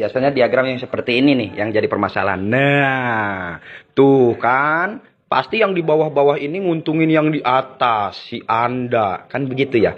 Biasanya diagram yang seperti ini nih yang jadi permasalahan. Nah, tuh kan. Pasti yang di bawah-bawah ini nguntungin yang di atas, si Anda. Kan begitu ya.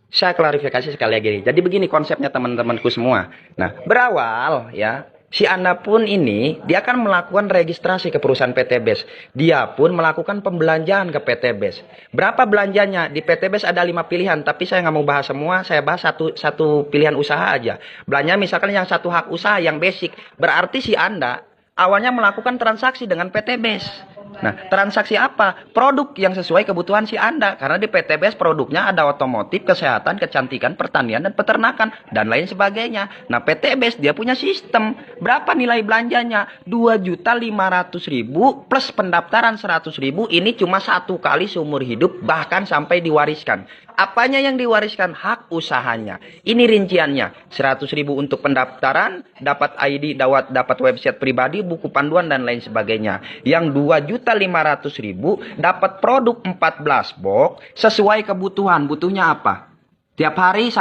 Saya klarifikasi sekali lagi. Jadi begini konsepnya teman-temanku semua. Nah, berawal ya. Si Anda pun ini, dia akan melakukan registrasi ke perusahaan PT BES. Dia pun melakukan pembelanjaan ke PT BES. Berapa belanjanya? Di PT BES ada 5 pilihan, tapi saya nggak mau bahas semua. Saya bahas satu pilihan usaha aja. Belanja misalkan yang satu hak usaha, yang basic. Berarti si Anda awalnya melakukan transaksi dengan PT BES. Nah, transaksi apa? Produk yang sesuai kebutuhan si Anda. Karena di PT BES produknya ada otomotif, kesehatan, kecantikan, pertanian, dan peternakan, dan lain sebagainya. Nah, PT BES dia punya sistem. Berapa nilai belanjanya? 2.500.000 plus pendaftaran 100.000. Ini cuma satu kali seumur hidup, bahkan sampai diwariskan. Apanya yang diwariskan? Hak usahanya. Ini rinciannya. 100.000 untuk pendaftaran, dapat ID, dapat website pribadi, buku panduan, dan lain sebagainya. Yang 2.500.000 dapat produk 14 box sesuai kebutuhan. Butuhnya apa? Tiap hari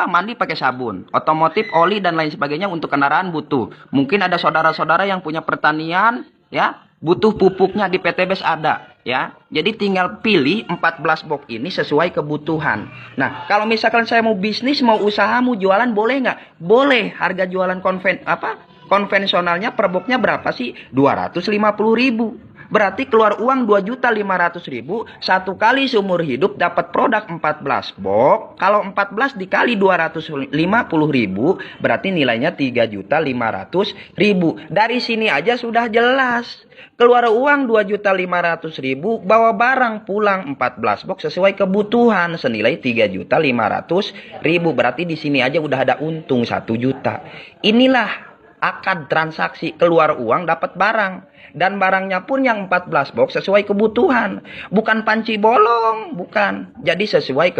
mandi pakai sabun, otomotif, oli, dan lain sebagainya untuk kendaraan butuh. Mungkin ada saudara-saudara yang punya pertanian, ya, butuh pupuknya di PT BES ada, ya. Jadi tinggal pilih 14 box ini sesuai kebutuhan. Nah, kalau misalkan saya mau bisnis, mau usaha, mau jualan, boleh nggak? Boleh. Harga jualan konvensionalnya per boxnya berapa sih? 250.000. Berarti keluar uang 2.500.000 satu kali seumur hidup dapat produk 14 box. Kalau 14 dikali 250.000 berarti nilainya 3.500.000. Dari sini aja sudah jelas. Keluar uang 2.500.000, bawa barang pulang 14 box sesuai kebutuhan senilai 3.500.000. Berarti di sini aja udah ada untung 1 juta. Inilah akad transaksi, keluar uang dapat barang. Dan barangnya pun yang 14 box sesuai kebutuhan. Bukan panci bolong, bukan. Jadi sesuai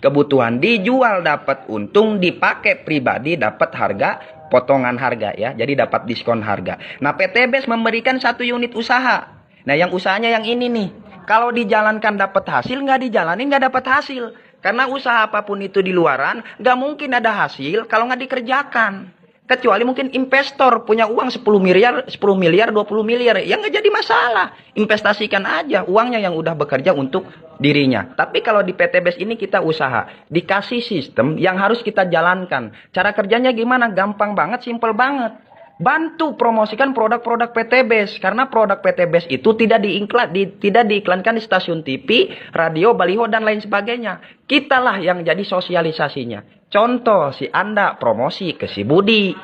kebutuhan. Dijual dapat untung, dipakai pribadi dapat harga, potongan harga ya. Jadi dapat diskon harga. Nah, PT BES memberikan 1 unit usaha. Nah, yang usahanya yang ini nih. Kalau dijalankan dapat hasil, nggak dijalanin nggak dapat hasil. Karena usaha apapun itu di luaran, nggak mungkin ada hasil kalau nggak dikerjakan. Kecuali mungkin investor punya uang 10 miliar, 20 miliar. Ya nggak jadi masalah. Investasikan aja uangnya yang udah bekerja untuk dirinya. Tapi kalau di PT BES ini kita usaha. Dikasih sistem yang harus kita jalankan. Cara kerjanya gimana? Gampang banget, simple banget. Bantu promosikan produk-produk PT BES. Karena produk PT BES itu tidak diiklankan di stasiun TV, radio, baliho, dan lain sebagainya. Kitalah yang jadi sosialisasinya. Contoh, si Anda promosi ke si Budi.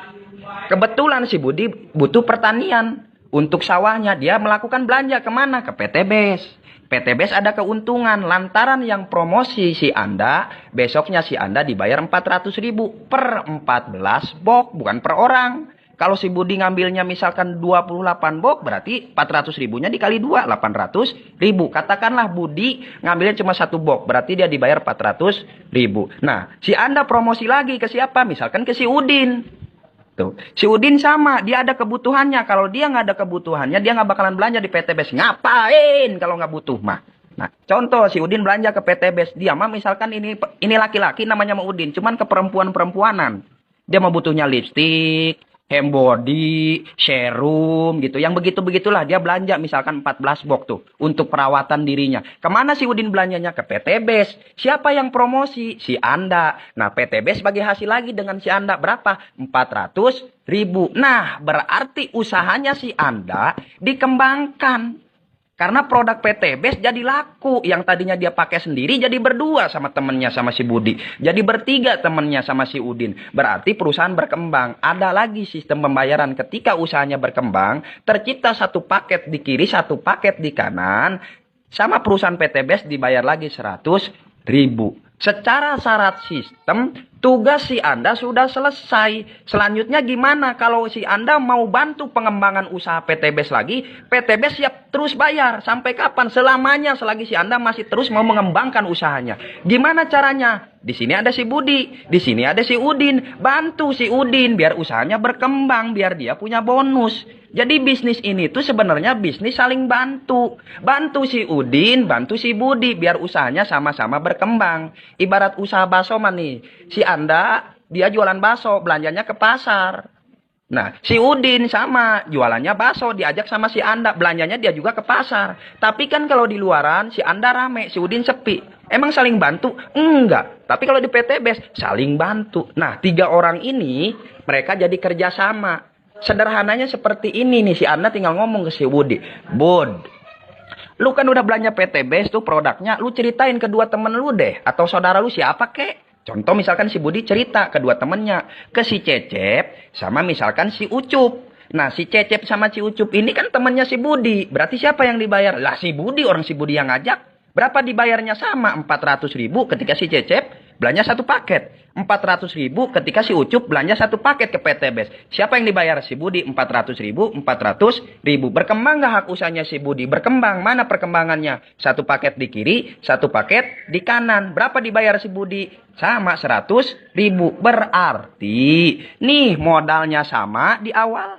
Kebetulan si Budi butuh pertanian. Untuk sawahnya dia melakukan belanja kemana? Ke PT BES. PT BES ada keuntungan. Lantaran yang promosi si Anda, besoknya si Anda dibayar 400.000 per 14 box, bukan per orang. Kalau si Budi ngambilnya misalkan 28 box, berarti 400.000-nya dikali 2, 800.000. Katakanlah Budi ngambilnya cuma 1 box, berarti dia dibayar 400.000. Nah, si Anda promosi lagi ke siapa? Misalkan ke si Udin. Tuh. Si Udin sama, dia ada kebutuhannya. Kalau dia nggak ada kebutuhannya, dia nggak bakalan belanja di PT BES. Ngapain kalau nggak butuh mah? Nah, contoh si Udin belanja ke PT BES. Dia mah misalkan ini laki-laki namanya Udin, cuman ke perempuan-perempuanan. Dia mah butuhnya lipstik, hand body, serum gitu. Yang begitu-begitulah dia belanja misalkan 14 box tuh untuk perawatan dirinya. Kemana si Udin belanjanya? Ke PT BES. Siapa yang promosi? Si Anda. Nah, PT BES bagi hasil lagi dengan si Anda berapa? 400.000. Nah, berarti usahanya si Anda dikembangkan. Karena produk PT BES jadi laku. Yang tadinya dia pakai sendiri jadi berdua sama temennya sama si Budi. Jadi bertiga temennya sama si Udin. Berarti perusahaan berkembang. Ada lagi sistem pembayaran ketika usahanya berkembang. Tercipta satu paket di kiri, satu paket di kanan. Sama perusahaan PT BES dibayar lagi 100.000. Secara syarat sistem, tugas si Anda sudah selesai. Selanjutnya gimana kalau si Anda mau bantu pengembangan usaha PT BES lagi? PT BES siap terus bayar. Sampai kapan? Selamanya selagi si Anda masih terus mau mengembangkan usahanya. Gimana caranya? Di sini ada si Budi, di sini ada si Udin. Bantu si Udin biar usahanya berkembang, biar dia punya bonus. Jadi bisnis ini tuh sebenarnya bisnis saling bantu. Bantu si Udin, bantu si Budi biar usahanya sama-sama berkembang. Ibarat usaha bakso nih. Si Anda dia jualan bakso, belanjanya ke pasar. Nah, si Udin sama, jualannya bakso, diajak sama si Anda, belanjanya dia juga ke pasar. Tapi kan kalau di luaran, si Anda rame, si Udin sepi. Emang saling bantu? Enggak. Tapi kalau di PTBes, saling bantu. Nah, 3 orang ini, mereka jadi kerjasama. Sederhananya seperti ini nih, si Anda tinggal ngomong ke si Budi. Bud, lu kan udah belanja PTBes tuh produknya, lu ceritain ke 2 temen lu deh. Atau saudara lu siapa kek? Contoh misalkan si Budi cerita ke 2 temennya. Ke si Cecep sama misalkan si Ucup. Nah si Cecep sama si Ucup ini kan temennya si Budi. Berarti siapa yang dibayar? Lah si Budi, orang si Budi yang ngajak. Berapa dibayarnya sama? 400.000 ketika si Cecep belanja 1 paket. 400.000 ketika si Ucup belanja 1 paket ke PTBes. Siapa yang dibayar? Si Budi. 400.000, 400.000. Berkembang gak hak usahanya si Budi? Berkembang. Mana perkembangannya? 1 paket di kiri, 1 paket di kanan. Berapa dibayar si Budi? Sama 100.000. Berarti nih modalnya sama di awal.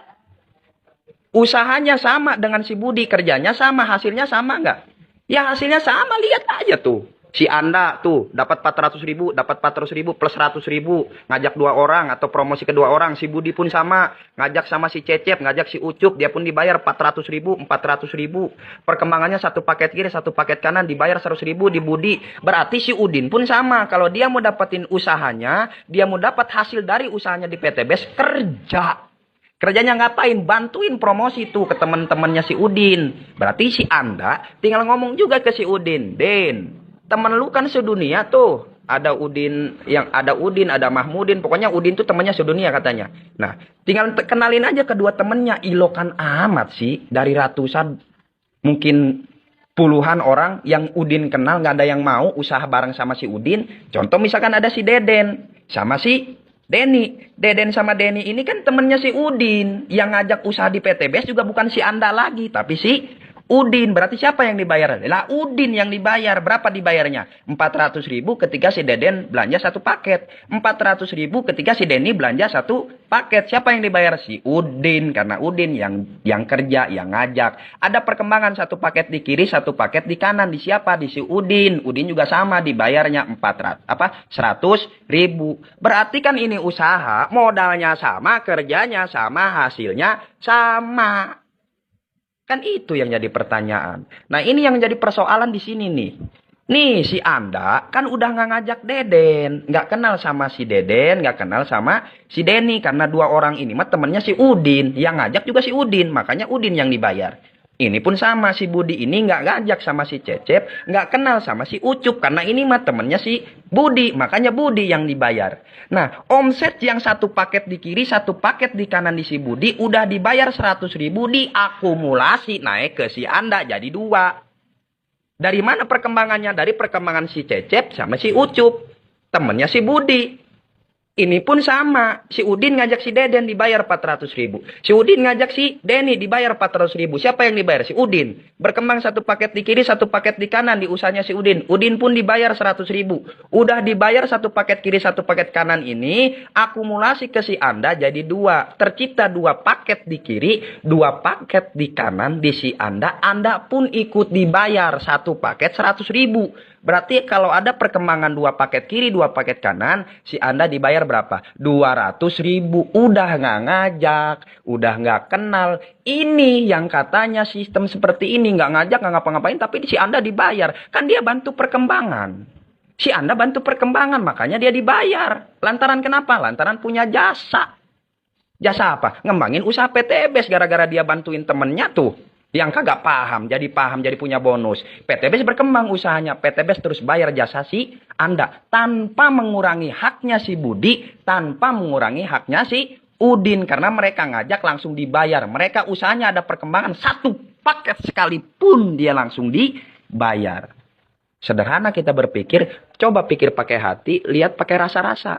Usahanya sama dengan si Budi. Kerjanya sama. Hasilnya sama nggak? Ya hasilnya sama. Lihat aja tuh. Si Anda tuh dapat 400.000, dapat 400.000 plus 100.000, ngajak 2 orang atau promosi ke 2 orang. Si Budi pun sama, ngajak sama si Cecep, ngajak si Ucup, dia pun dibayar 400.000, 400.000. Perkembangannya 1 paket kiri, 1 paket kanan, dibayar 100.000 di Budi. Berarti si Udin pun sama, kalau dia mau dapetin usahanya, dia mau dapat hasil dari usahanya di PTBes, kerja. Kerjanya ngapain? Bantuin promosi tuh ke teman-temannya si Udin. Berarti si Anda tinggal ngomong juga ke si Udin, Den, temen lu kan sedunia tuh. Ada Udin, ada Mahmudin. Pokoknya Udin tuh temannya sedunia katanya. Nah, tinggal kenalin aja kedua temennya. Ilokan amat sih. Dari ratusan, mungkin puluhan orang yang Udin kenal. Gak ada yang mau usaha bareng sama si Udin. Contoh misalkan ada si Deden sama si Denny. Deden sama Denny ini kan temennya si Udin. Yang ngajak usaha di PTBes juga bukan si Anda lagi. Tapi si Udin. Berarti siapa yang dibayar? Lah Udin yang dibayar. Berapa dibayarnya? 400.000 ketika si Deden belanja 1 paket. 400.000 ketika si Denny belanja 1 paket. Siapa yang dibayar? Si Udin. Karena Udin yang kerja, yang ngajak. Ada perkembangan 1 paket di kiri, 1 paket di kanan. Di siapa? Di si Udin. Udin juga sama dibayarnya 100.000. Berarti kan ini usaha, modalnya sama, kerjanya sama, hasilnya sama. Kan itu yang jadi pertanyaan. Nah ini yang jadi persoalan di sini nih. Nih si Anda kan udah nggak ngajak Deden. Nggak kenal sama si Deden, nggak kenal sama si Denny. Karena 2 orang ini mah temennya si Udin. Yang ngajak juga si Udin. Makanya Udin yang dibayar. Ini pun sama, si Budi ini nggak ngajak sama si Cecep, nggak kenal sama si Ucup. Karena ini mah temennya si Budi, makanya Budi yang dibayar. Nah, omset yang 1 paket di kiri, 1 paket di kanan di si Budi, udah dibayar 100.000 diakumulasi, naik ke si Anda jadi 2. Dari mana perkembangannya? Dari perkembangan si Cecep sama si Ucup, temennya si Budi. Ini pun sama. Si Udin ngajak si Deden dibayar 400.000. Si Udin ngajak si Denny dibayar 400.000. Siapa yang dibayar? Si Udin. Berkembang 1 paket di kiri, 1 paket di kanan di usahanya si Udin. Udin pun dibayar 100.000. Udah dibayar 1 paket kiri, 1 paket kanan ini. Akumulasi ke si Anda jadi 2. Tercipta 2 paket di kiri, 2 paket di kanan di si Anda. Anda pun ikut dibayar 1 paket 100.000. Berarti kalau ada perkembangan 2 paket kiri, 2 paket kanan, si Anda dibayar berapa? 200.000. Udah nggak ngajak, udah nggak kenal. Ini yang katanya sistem seperti ini, nggak ngajak, nggak ngapa-ngapain, tapi si Anda dibayar. Kan dia bantu perkembangan. Si Anda bantu perkembangan, makanya dia dibayar. Lantaran kenapa? Lantaran punya jasa. Jasa apa? Ngembangin usaha PTBes gara-gara dia bantuin temennya tuh. Yang kagak paham, jadi punya bonus. PTBes berkembang usahanya. PTBes terus bayar jasa si Anda. Tanpa mengurangi haknya si Budi, tanpa mengurangi haknya si Udin. Karena mereka ngajak langsung dibayar. Mereka usahanya ada perkembangan. 1 paket sekalipun dia langsung dibayar. Sederhana kita berpikir, coba pikir pakai hati, lihat pakai rasa-rasa.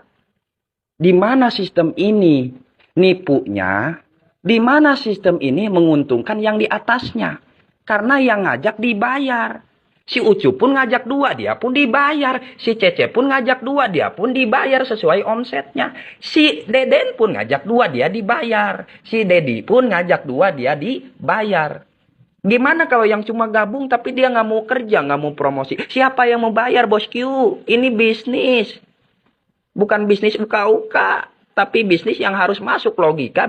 Di mana sistem ini nipunya? Di mana sistem ini menguntungkan yang di atasnya? Karena yang ngajak dibayar. Si Ucup pun ngajak 2, dia pun dibayar. Si Cece pun ngajak 2, dia pun dibayar sesuai omsetnya. Si Deden pun ngajak 2, dia dibayar. Si Dedi pun ngajak 2, dia dibayar. Gimana kalau yang cuma gabung tapi dia nggak mau kerja, nggak mau promosi? Siapa yang mau bayar, bosku? Ini bisnis. Bukan bisnis uka-uka, tapi bisnis yang harus masuk logika.